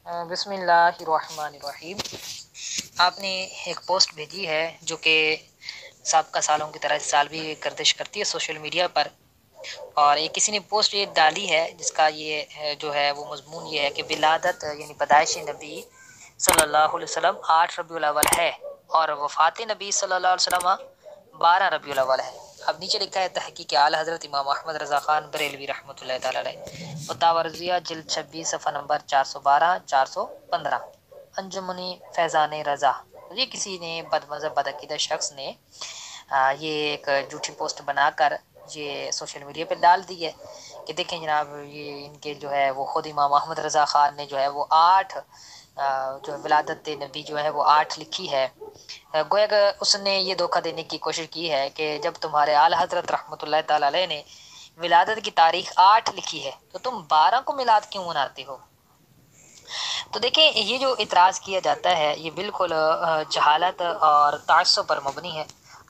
بسم اللہ الرحمن الرحیم۔ آپ نے ایک پوسٹ بھیجی ہے جو کہ سابقہ سالوں کی طرح اس سال بھی گردش کرتی ہے سوشل میڈیا پر، اور یہ کسی نے پوسٹ یہ ڈالی ہے جس کا یہ جو ہے وہ مضمون یہ ہے کہ ولادت یعنی پیدائش نبی صلی اللہ علیہ وسلم 8 ربیع الاول ہے اور وفات نبی صلی اللہ علیہ وسلم 12 ربیع الاول ہے۔ اب نیچے لکھا ہے تحقیق اعلیٰ حضرت امام احمد رضا خان بریلوی رحمۃ اللہ تعالی علیہ، فتاوی جلد 26 صفحہ نمبر 412 415، انجمنی فیضان رضا۔ یہ کسی نے بدمذہب بدعقیدہ شخص نے یہ ایک جھوٹی پوسٹ بنا کر یہ سوشل میڈیا پہ ڈال دی ہے کہ دیکھیں جناب، یہ ان کے جو ہے وہ خود امام احمد رضا خان نے جو ہے وہ 8 جو ولادت نبی جو ہے وہ 8 لکھی ہے۔ گویا کہ اس نے یہ دھوکہ دینے کی کوشش کی ہے کہ جب تمہارے اعلیٰ حضرت رحمۃ اللہ تعالی علیہ نے ولادت کی تاریخ 8 لکھی ہے تو تم 12 کو میلاد کیوں مناتے ہو؟ تو دیکھیں، یہ جو اعتراض کیا جاتا ہے یہ بالکل جہالت اور تعصب پر مبنی ہے،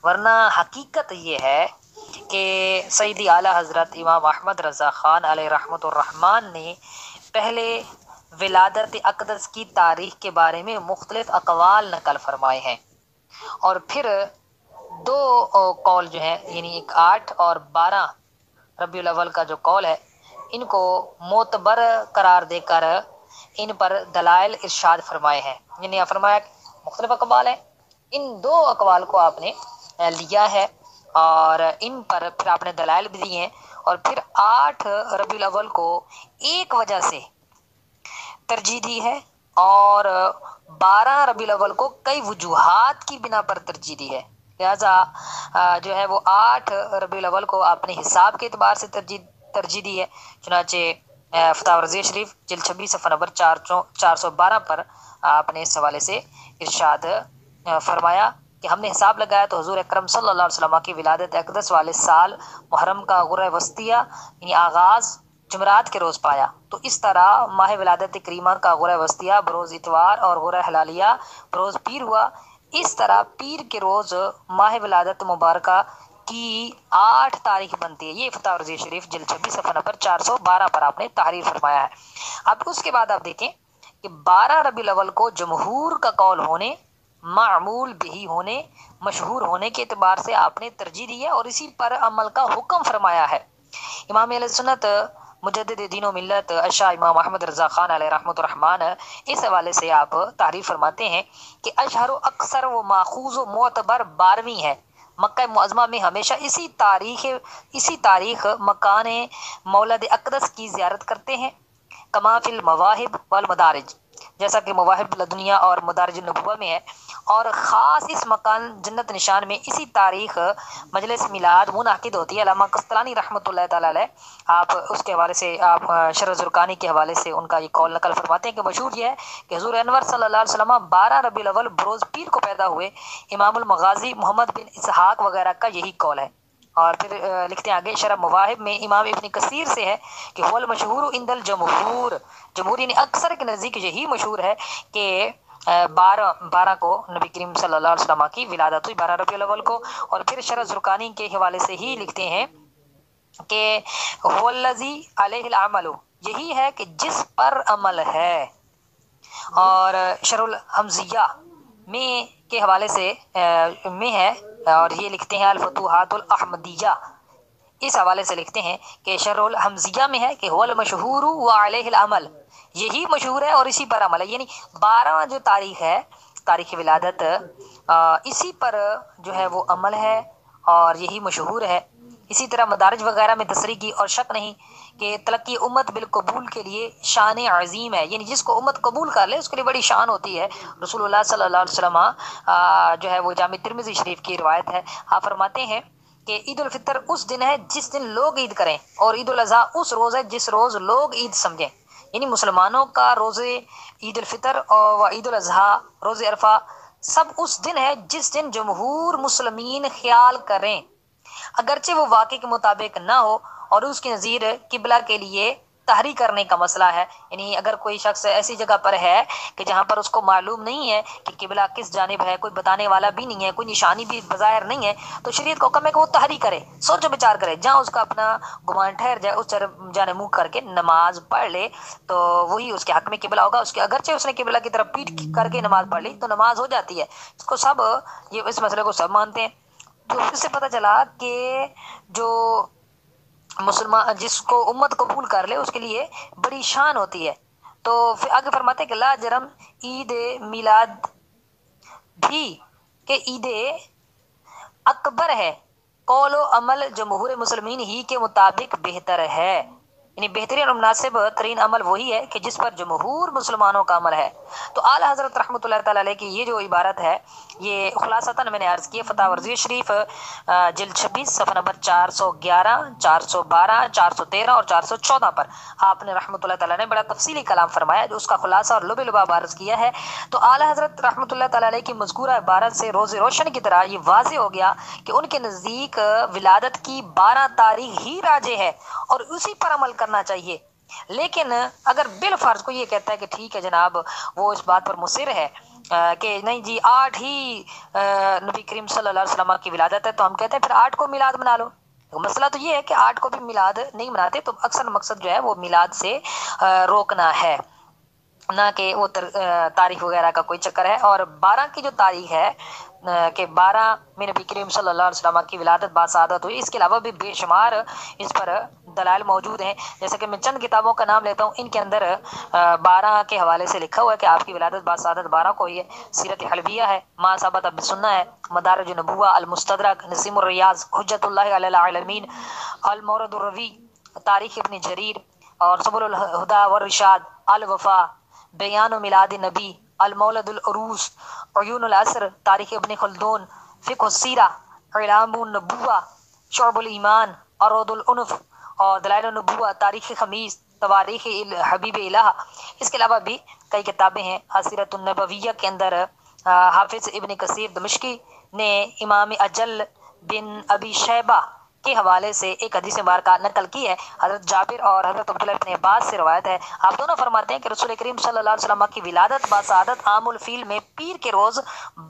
ورنہ حقیقت یہ ہے کہ سیدی اعلیٰ حضرت امام احمد رضا خان علیہ رحمۃ الرحمن نے پہلے ولادت اقدس کی تاریخ کے بارے میں مختلف اقوال نقل فرمائے ہیں، اور پھر 2 قول جو ہیں یعنی ایک 8 اور 12 ربیع الاول کا جو قول ہے ان کو معتبر قرار دے کر ان پر دلائل ارشاد فرمائے ہیں۔ یعنی فرمایا کہ مختلف اقوال ہیں، ان 2 اقوال کو آپ نے لیا ہے اور ان پر پھر آپ نے دلائل بھی دیے ہیں، اور پھر 8 ربیع الاول کو ایک وجہ سے ترجیح دی ہے اور 12 ربیع الاول کو کئی وجوہات کی بنا پر ترجیح دی ہے، لہذا جو ہے وہ 8 ربیع الاول کو آپ نے حساب کے اعتبار سے ترجیح دی ہے۔ چنانچہ فتاوی رضیہ شریف جلد 26 صفحہ نمبر 412 پر آپ نے اس حوالے سے ارشاد فرمایا کہ ہم نے حساب لگایا تو حضور اکرم صلی اللہ علیہ وسلم کی ولادت اقدس والے سال محرم کا غرہ وسطیہ یعنی آغاز جمعرات کے روز پایا، تو اس طرح ماہ ولادت کریمہ کا غرہ وسطیہ بروز اتوار اور غرہ حلالیہ بروز پیر ہوا۔ اس طرح پیر کے روز ماہ ولادت مبارکہ کی 8 تاریخ بنتی ہے۔ یہ فتاوی رضیہ شریف جلد 26 صفحہ نمبر 412 پر آپ نے تحریر فرمایا ہے۔ اب اس کے بعد آپ دیکھیں کہ 12 ربیع الاول کو جمہور کا قول ہونے، معمول بہی ہونے، مشہور ہونے کے اعتبار سے آپ نے ترجیح دی ہے اور اسی پر عمل کا حکم فرمایا ہے۔ امام اہل سنت مجدد دین و ملت اشاہ امام احمد رضا خان علیہ رحمۃ الرحمن اس حوالے سے آپ تعریف فرماتے ہیں کہ اشہر و اکثر و ماخوذ و معتبر 12ویں ہے۔ مکہ معظمہ میں ہمیشہ اسی تاریخ مکان مولد اقدس کی زیارت کرتے ہیں، کما فی المواہب والمدارج، جیسا کہ مواہب لدنیہ اور مدارج النبوہ میں ہے، اور خاص اس مکان جنت نشان میں اسی تاریخ مجلس میلاد منعقد ہوتی ہے۔ علامہ قسطلانی رحمۃ اللہ تعالی علیہ آپ اس کے حوالے سے آپ شرح زرقانی کے حوالے سے ان کا یہ قول نقل فرماتے ہیں کہ مشہور یہ ہے کہ حضور انور صلی اللہ علیہ وسلم 12 ربیع الاول بروز پیر کو پیدا ہوئے۔ امام المغازی محمد بن اسحاق وغیرہ کا یہی قول ہے، اور پھر لکھتے ہیں آگے شرح مواہب میں امام ابن کثیر سے ہے کہ هو المشہور عند الجمہور، جمہور یعنی اکثر کے نزدیک یہی مشہور ہے کہ 12 کو نبی کریم صلی اللہ علیہ وسلم کی ولادت ہوئی 12 ربیع الاول کو، اور پھر شرح زرقانی کے حوالے سے ہی لکھتے ہیں کہ هو الذی علیہ العمل، یہی ہے کہ جس پر عمل ہے، اور شرح الحمزیہ میں کے حوالے سے میں ہے، اور یہ لکھتے ہیں الفتوحات الاحمدیہ، اس حوالے سے لکھتے ہیں کہ شرح الحمزیہ میں ہے کہ هو المشہور وعلیہ العمل، یہی مشہور ہے اور اسی پر عمل ہے، یعنی 12 جو تاریخ ہے تاریخ ولادت اسی پر جو ہے وہ عمل ہے اور یہی مشہور ہے۔ اسی طرح مدارج وغیرہ میں تصریح کی اور شک نہیں کہ تلقی امت بالقبول کے لیے شان عظیم ہے، یعنی جس کو امت قبول کر لے اس کے لیے بڑی شان ہوتی ہے۔ رسول اللہ صلی اللہ علیہ وسلم جو ہے وہ جامع ترمذی شریف کی روایت ہے، آپ فرماتے ہیں کہ عید الفطر اس دن ہے جس دن لوگ عید کریں، اور عید الاضحیٰ اس روز ہے جس روز لوگ عید سمجھیں، یعنی مسلمانوں کا روزے عید الفطر اور عید الاضحیٰ روز عرفہ سب اس دن ہے جس دن جمہور مسلمین خیال کریں، اگرچہ وہ واقع کے مطابق نہ ہو اور اس کی نظیر قبلہ کے لیے تحریک کرنے کا مسئلہ ہے، یعنی اگر کوئی شخص ایسی جگہ پر ہے کہ جہاں پر اس کو معلوم نہیں ہے کہ قبلہ کس جانب ہے، کوئی بتانے والا بھی نہیں ہے، کوئی نشانی بھی بظاہر نہیں ہے، تو شریعت کو حکم ہے کہ وہ تحریک کرے، سوچ و بچار کرے، جہاں اس کا اپنا گمان ٹھہر جائے اس طرف جانے منہ کر کے نماز پڑھ لے تو وہی اس کے حق میں قبلہ ہوگا۔ اس کے اگرچہ اس نے قبلہ کی طرف پیٹ کر کے نماز پڑھ لی تو نماز ہو جاتی ہے۔ اس کو سب یہ اس مسئلے کو سب مانتے ہیں۔ تو اس سے پتہ چلا کہ جو مسلمان جس کو امت قبول کر لے اس کے لیے بڑی شان ہوتی ہے۔ تو پھر آگے فرماتے ہیں کہ لا جرم عید میلاد بھی کہ عید اکبر ہے، قول و عمل جمہور مسلمین ہی کے مطابق بہتر ہے، یعنی بہترین اور مناسب ترین عمل وہی ہے کہ جس پر جمہور مسلمانوں کا عمل ہے۔ تو اعلیٰ حضرت رحمۃ اللہ تعالیٰ علیہ کی یہ جو عبارت ہے یہ خلاصتاً میں نے عرض کی فتح ورزی شریف جلد 26 صفحہ نمبر 411 412 413 اور 414 پر آپ نے رحمۃ اللہ تعالیٰ نے بڑا تفصیلی کلام فرمایا جو اس کا خلاصہ اور لب لباب عرض کیا ہے۔ تو اعلیٰ حضرت رحمۃ اللہ تعالیٰ علیہ کی مذکورہ عبارت سے روز روشن کی طرح یہ واضح ہو گیا کہ ان کے نزدیک ولادت کی 12 تاریخ ہی راجح ہے اور اسی پر عمل کرنا چاہیے۔ لیکن اگر بالفرض کو یہ کہتا ہے کہ ٹھیک ہے جناب وہ اس بات پر مصر ہے کہ نہیں جی 8 ہی نبی کریم صلی اللہ علیہ وسلم کی ولادت ہے، تو ہم کہتے ہیں پھر 8 کو میلاد بنا لو۔ مسئلہ تو یہ ہے کہ 8 کو بھی میلاد نہیں مناتے، تو اکثر مقصد جو ہے وہ میلاد سے روکنا ہے، نہ کہ وہ تاریخ وغیرہ کا کوئی چکر ہے۔ اور 12 کی جو تاریخ ہے کہ 12 میں نبی کریم صلی اللہ علیہ وسلم کی ولادت باسعادت ہوئی، اس کے علاوہ بھی بے شمار اس پر دلائل موجود ہیں، جیسے کہ میں چند کتابوں کا نام لیتا ہوں، ان کے اندر 12 کے حوالے سے لکھا ہوا ہے کہ آپ کی ولادت باسعادت 12 کو ہوئی ہے۔ سیرت حلبیہ ہے، ما ثبت بالسنہ ہے، مدارج النبوہ، المستدرک، نسیم الریاض، حجت اللہ علی العالمین، المورد الروی، تاریخ ابن جریر اور سبل الہدى والرشاد، الوفا، بیان و میلاد نبی، المولد العروس، عیون العصر، تاریخ ابن خلدون، فقہ السیرہ، اعلام النبوہ، شعب الایمان، عروض العنف اور دلائل النبوہ، تاریخ خمیس، تواریخ حبیب الہ۔ اس کے علاوہ بھی کئی کتابیں ہیں۔ اسیرۃ النبویہ کے اندر حافظ ابن کثیر دمشقی نے امام اجل بن ابی شیبہ کے حوالے سے ایک حدیث مبارکہ نقل کی ہے، حضرت جابر اور حضرت عبداللہ ابن عباس سے روایت ہے۔ آپ دونوں فرماتے ہیں کہ رسول کریم صلی اللہ علیہ وسلم کی ولادت باسعادت عام الفیل میں پیر کے روز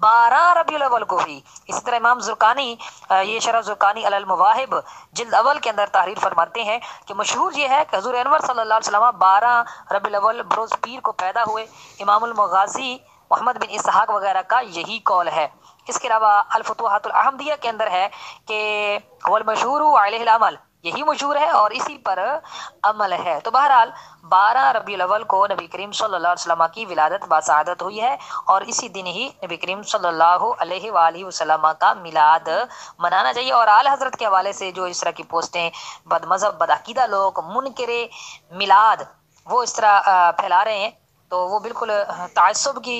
12 ربیع الاول کو ہوئی۔ اسی طرح امام زرقانی یہ شرح زرقانی علی المواہب جلد اول کے اندر تحریر فرماتے ہیں کہ مشہور یہ ہے کہ حضور انور صلی اللہ علیہ وسلم 12 ربیع الاول بروز پیر کو پیدا ہوئے۔ امام المغازی محمد بن اسحاق وغیرہ کا یہی قول ہے۔ اس کے علاوہ الفتوحات الاحمدیہ کے اندر ہے کہ والمشہور علیہ العمل، یہی مشہور ہے اور اسی پر عمل ہے۔ تو بہرحال 12 ربیع الاول کو نبی کریم صلی اللہ علیہ وسلم کی ولادت باسعادت ہوئی ہے اور اسی دن ہی نبی کریم صلی اللہ علیہ وآلہ وسلم کا میلاد منانا چاہیے۔ اور اعلیٰ حضرت کے حوالے سے جو اس طرح کی پوسٹیں بد مذہب بدعقیدہ لوگ منکر میلاد وہ اس طرح پھیلا رہے ہیں تو وہ بالکل تعصب کی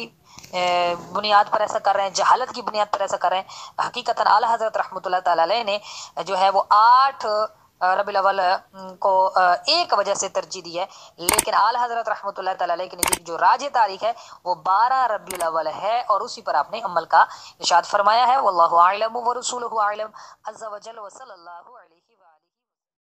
بنیاد پر ایسا کر رہے ہیں، جہالت کی بنیاد پر ایسا کر رہے ہیں۔ حقیقتاً اعلیٰ حضرت رحمۃ اللہ تعالیٰ علیہ نے جو ہے وہ 8 ربیع الاول کو ایک وجہ سے ترجیح دی ہے، لیکن اعلیٰ حضرت رحمۃ اللہ تعالیٰ علیہ کے نزدیک جو راجح تاریخ ہے وہ 12 ربیع الاول ہے اور اسی پر آپ نے عمل کا ارشاد فرمایا ہے۔ واللہ اعلم ورسولہ اعلم عز وجل وصلی اللہ علیہ